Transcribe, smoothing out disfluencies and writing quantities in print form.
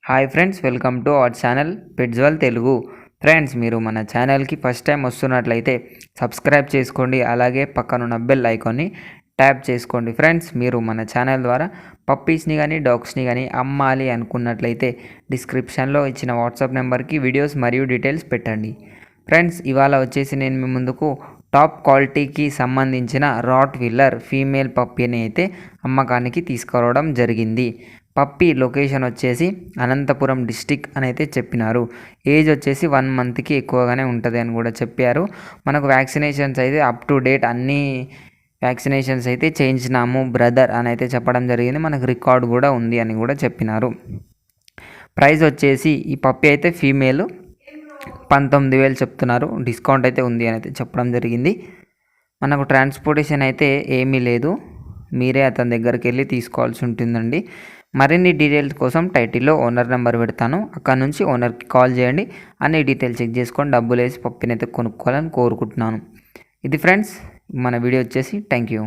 Hi friends, welcome to our channel Petzwal Telugu. Friends, మీరు మన ఛానల్కి ఫస్ట్ టైం వస్తున్నట్లయితే సబ్స్క్రైబ్ చేసుకోండి, అలాగే పక్కనున్న బెల్ ఐకాన్ని ట్యాప్ చేసుకోండి. ఫ్రెండ్స్, మీరు మన ఛానల్ ద్వారా పప్పీస్ని కానీ డాగ్స్ని కానీ అమ్మాలి అనుకున్నట్లయితే డిస్క్రిప్షన్లో ఇచ్చిన వాట్సాప్ నెంబర్కి వీడియోస్ మరియు డీటెయిల్స్ పెట్టండి. ఫ్రెండ్స్, ఇవాళ వచ్చేసి నేను మీ ముందుకు టాప్ క్వాలిటీకి సంబంధించిన రాట్ వీలర్ ఫీమేల్ పప్పీని అయితే అమ్మకానికి తీసుకురావడం జరిగింది. పప్పీ లొకేషన్ వచ్చేసి అనంతపురం డిస్టిక్ అని అయితే చెప్పినారు. ఏజ్ వచ్చేసి 1 మంత్కి ఎక్కువగానే ఉంటుంది అని కూడా చెప్పారు. మనకు వ్యాక్సినేషన్స్ అయితే అప్ టు డేట్ అన్నీ వ్యాక్సినేషన్స్ అయితే చేయించినాము బ్రదర్ అని అయితే చెప్పడం జరిగింది. మనకు రికార్డు కూడా ఉంది అని కూడా చెప్పినారు. ప్రైస్ వచ్చేసి ఈ పప్పీ అయితే ఫీమేల్ 19,000 చెప్తున్నారు. డిస్కౌంట్ అయితే ఉంది అని అయితే చెప్పడం జరిగింది. మనకు ట్రాన్స్పోర్టేషన్ అయితే ఏమీ లేదు, మీరే అతని దగ్గరికి వెళ్ళి తీసుకోవాల్సి ఉంటుందండి. మరిన్ని డీటెయిల్స్ కోసం టైటిల్లో ఓనర్ నెంబర్ పెడతాను, అక్కడ నుంచి ఓనర్కి కాల్ చేయండి. అన్ని డీటెయిల్స్ చెక్ చేసుకొని డబ్బులు వేసి పప్పినైతే కొనుక్కోవాలని కోరుకుంటున్నాను. ఇది ఫ్రెండ్స్ మన వీడియో వచ్చేసి. Thank you.